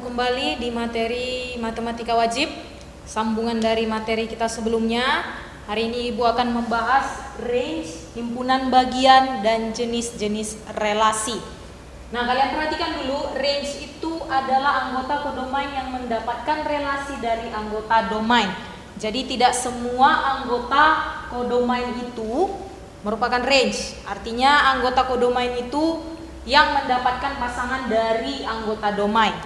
bertemu kembali di materi matematika wajib, sambungan dari materi kita sebelumnya. Hari ini Ibu akan membahas range, himpunan bagian, dan jenis-jenis relasi. Nah, kalian perhatikan dulu, range itu adalah anggota kodomain yang mendapatkan relasi dari anggota domain. Jadi tidak semua anggota kodomain itu merupakan range. Artinya anggota kodomain itu yang mendapatkan pasangan dari anggota domain.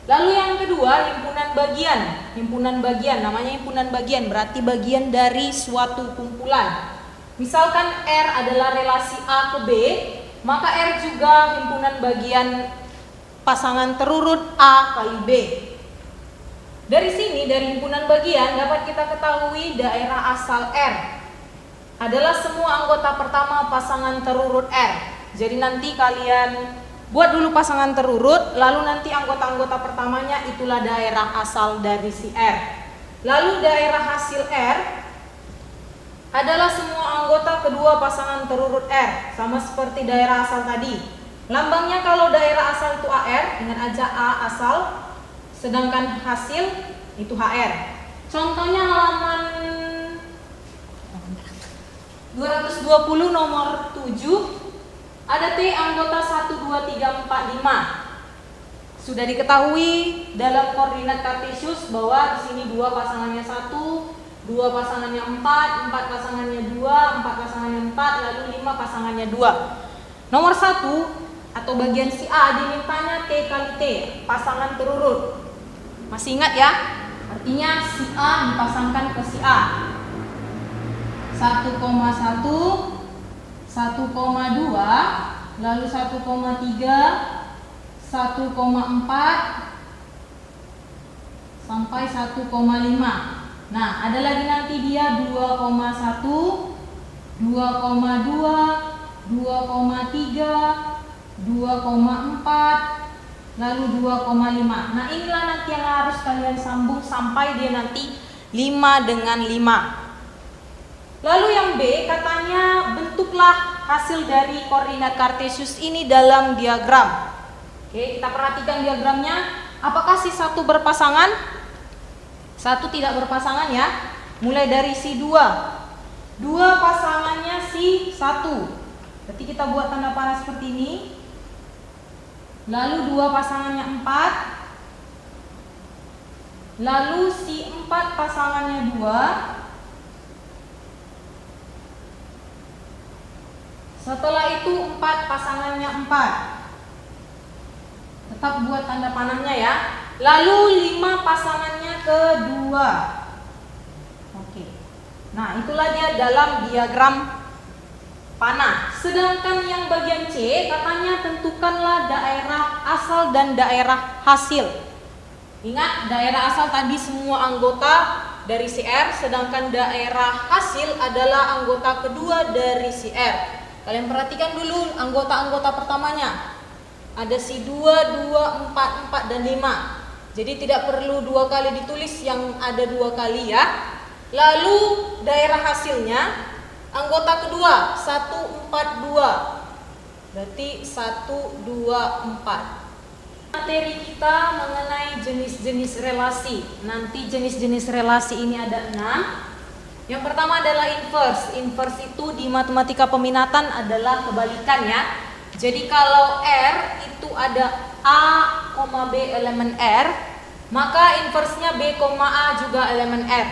Lalu yang kedua, himpunan bagian. Himpunan bagian, namanya himpunan bagian, berarti bagian dari suatu kumpulan. Misalkan R adalah relasi A ke B, maka R juga himpunan bagian pasangan terurut A kali B. Dari sini, dari himpunan bagian dapat kita ketahui daerah asal R adalah semua anggota pertama pasangan terurut R. Jadi nanti kalian buat dulu pasangan terurut, lalu nanti anggota-anggota pertamanya itulah daerah asal dari si R. Lalu daerah hasil R adalah semua anggota kedua pasangan terurut R, sama seperti daerah asal tadi. Lambangnya kalau daerah asal itu AR, ingat aja A asal, sedangkan hasil itu HR. Contohnya halaman 220 nomor 7. Ada T anggota 1, 2, 3, 4, 5. Sudah diketahui dalam koordinat kartesius bahwa di sini 2 pasangannya 1, 2 pasangannya 4, 4 pasangannya 2, 4 pasangannya 4, lalu 5 pasangannya 2. Nomor 1 atau bagian si A dimintanya T kali T, pasangan terurut. Masih ingat ya? Artinya si A dipasangkan ke si A. 1,1, 1,2, lalu 1,3, 1,4 sampai 1,5. Nah, ada lagi nanti dia 2,1, 2,2, 2,3, 2,4, lalu 2,5. Nah, inilah nanti yang harus kalian sambung sampai dia nanti 5 dengan 5. Lalu yang B katanya bentuklah hasil dari koordinat kartesius ini dalam diagram. Oke, kita perhatikan diagramnya. Apakah si 1 berpasangan? 1 tidak berpasangan ya. Mulai dari si 2. 2 pasangannya si 1. Berarti kita buat tanda panah seperti ini. Lalu 2 pasangannya 4. Lalu si 4 pasangannya 2. Setelah itu 4 pasangannya 4. Tetap buat tanda panahnya ya. Lalu 5 pasangannya kedua. Oke. Nah, itulah dia dalam diagram panah. Sedangkan yang bagian C katanya tentukanlah daerah asal dan daerah hasil. Ingat, daerah asal tadi semua anggota dari si R, sedangkan daerah hasil adalah anggota kedua dari si R. Kalian perhatikan dulu anggota-anggota pertamanya. Ada si 2, 2, 4, 4, dan 5. Jadi tidak perlu 2 kali ditulis, yang ada 2 kali ya. Lalu daerah hasilnya, anggota kedua 1, 4, 2. Berarti 1, 2, 4. Materi kita mengenai jenis-jenis relasi. Nanti jenis-jenis relasi ini ada 6. Yang pertama adalah inverse. Inverse itu di matematika peminatan adalah kebalikan ya. Jadi kalau R itu ada A, B elemen R, maka inversenya B, A juga elemen R.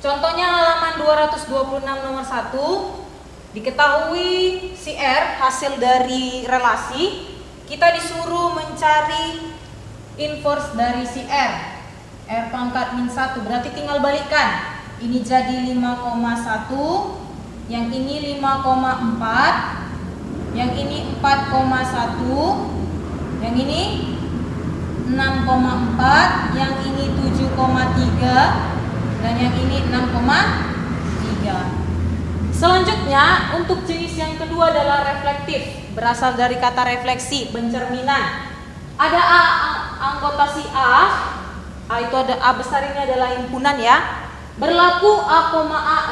Contohnya halaman 226 nomor 1. Diketahui si R hasil dari relasi. Kita disuruh mencari inverse dari si R. R pangkat min 1, berarti tinggal balikkan. Ini jadi 5,1, yang ini 5,4, yang ini 4,1, yang ini 6,4, yang ini 7,3, dan yang ini 6,3. Selanjutnya, untuk jenis yang kedua adalah reflektif, berasal dari kata refleksi, pencerminan. Ada A, anggota si A itu ada A besar, ini adalah himpunan ya. Berlaku A,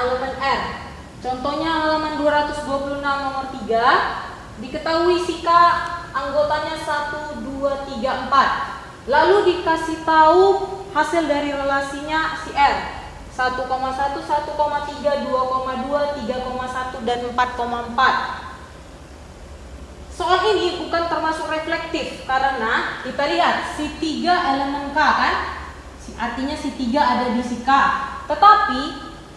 elemen R. Contohnya halaman 226 nomor 3. Diketahui si K anggotanya 1, 2, 3, 4. lalu dikasih tahu hasil dari relasinya si R 1,1, 1,3, 2,2, 3,1 dan 4,4. Soal ini bukan termasuk reflektif karena kita lihat si 3 elemen K kan, artinya si 3 ada di si K. Tetapi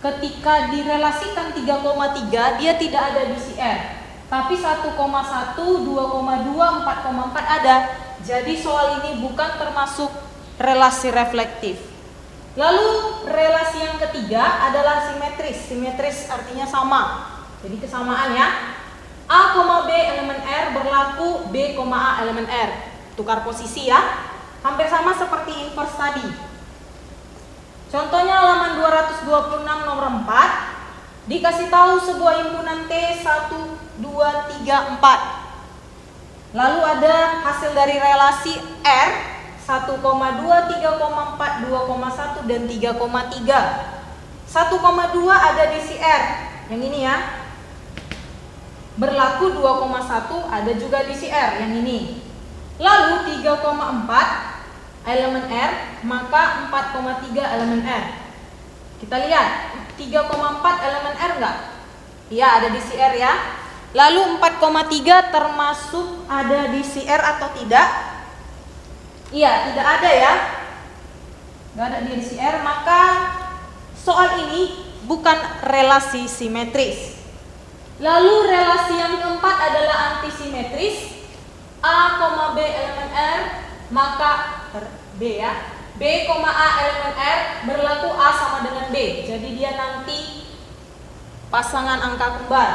ketika direlasikan 3,3 dia tidak ada di si R, tapi 1,1, 2,2, 4,4 ada. Jadi soal ini bukan termasuk relasi reflektif. Lalu relasi yang ketiga adalah simetris. Simetris artinya sama. Jadi kesamaan ya. A, B elemen R berlaku B, A elemen R. Tukar posisi ya. Hampir sama seperti inverse tadi. Contohnya halaman 226 nomor 4. Dikasih tahu sebuah himpunan T 1, 2, 3, 4. Lalu ada hasil dari relasi R 1,2, 3,4, 2,1 dan 3,3. 1,2 ada di si R. Yang ini ya. Berlaku 2,1 ada juga di si R yang ini. Lalu 3,4 elemen R, maka 4,3 elemen R. Kita lihat 3,4 elemen R enggak? Iya, ada di si R ya. Lalu 4,3 termasuk ada di si R atau tidak? Iya, tidak ada ya. Enggak ada di si R, maka soal ini bukan relasi simetris. Lalu relasi yang keempat adalah antisimetris. A, B elemen R, maka B ya. B, A elemen R berlaku A sama dengan B. Jadi dia nanti pasangan angka kembar.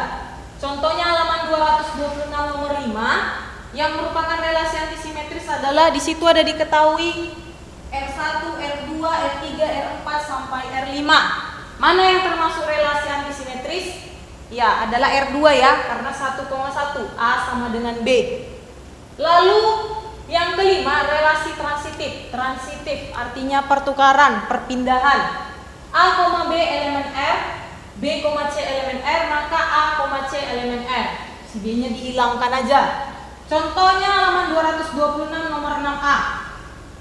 Contohnya halaman 226 nomor 5 yang merupakan relasi antisimetris adalah di situ ada diketahui R1, R2, R3, R4 sampai R5. Mana yang termasuk relasi antisimetris? Ya, adalah R2 ya, karena 1,1 A sama dengan B. Lalu yang kelima, relasi transitif. Transitif artinya pertukaran, perpindahan. A, B elemen R, B, C elemen R, maka A, C elemen R. Si B-nya dihilangkan aja. Contohnya halaman 226 nomor 6A.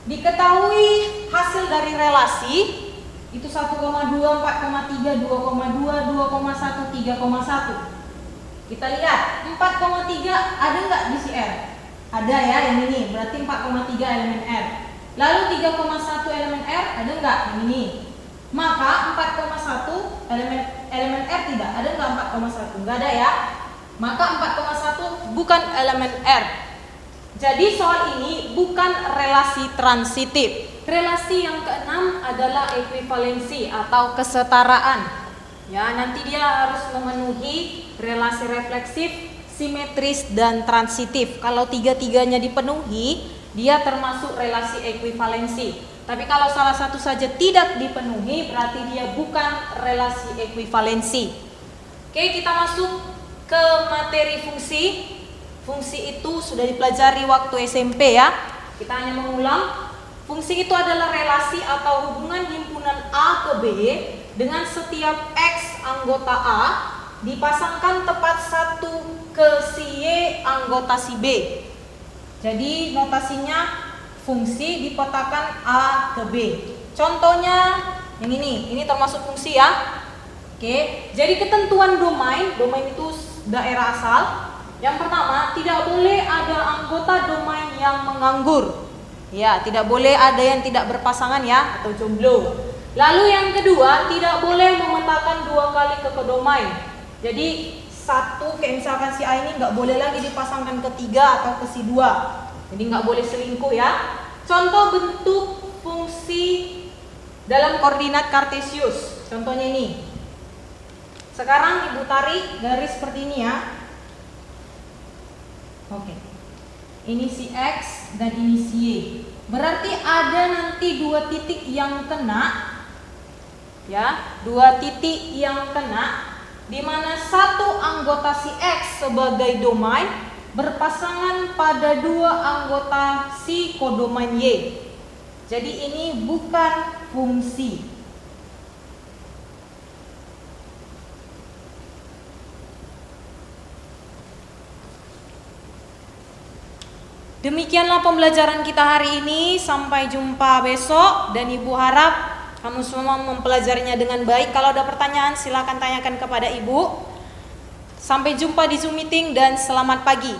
Diketahui hasil dari relasi itu 1,2, 4,3, 2,2, 2,1, 3,1. Kita lihat 4,3 ada nggak di si R? Ada ya, yang ini berarti 4,3 elemen R. Lalu 3,1 elemen R ada nggak? Yang ini. Maka 4,1 elemen R tidak ada nggak 4,1? Nggak ada ya. Maka 4,1 bukan elemen R. Jadi soal ini bukan relasi transitif. Relasi yang keenam adalah ekuivalensi atau kesetaraan. Ya, nanti dia harus memenuhi relasi refleksif, simetris dan transitif. Kalau tiga-tiganya dipenuhi, dia termasuk relasi ekuivalensi. Tapi kalau salah satu saja tidak dipenuhi, berarti dia bukan relasi ekuivalensi. Oke, kita masuk ke materi fungsi. Fungsi itu sudah dipelajari waktu SMP ya. Kita hanya mengulang. Fungsi itu adalah relasi atau hubungan himpunan A ke B dengan setiap X anggota A dipasangkan tepat satu ke si Y anggota si B. Jadi notasinya fungsi dipetakan A ke B. Contohnya yang ini termasuk fungsi ya. Oke, jadi ketentuan domain itu daerah asal. Yang pertama, tidak boleh ada anggota domain yang menganggur. Ya, tidak boleh ada yang tidak berpasangan ya, atau jomblo. Lalu yang kedua, tidak boleh memetakan dua kali ke domain. Jadi satu, kayak misalkan si A ini nggak boleh lagi dipasangkan ke 3 atau ke si 2. Jadi nggak boleh selingkuh ya. Contoh bentuk fungsi dalam koordinat kartesius. Contohnya ini. Sekarang ibu tarik garis seperti ini ya. Oke. Ini si X dan ini si Y. Berarti ada nanti dua titik yang kena. Ya, dua titik yang kena di mana satu anggota si X sebagai domain berpasangan pada dua anggota si kodomain Y. Jadi ini bukan fungsi. Demikianlah pembelajaran kita hari ini. Sampai jumpa besok. Dan Ibu harap kamu semua mempelajarinya dengan baik. Kalau ada pertanyaan silakan tanyakan kepada Ibu. Sampai jumpa di Zoom meeting dan selamat pagi.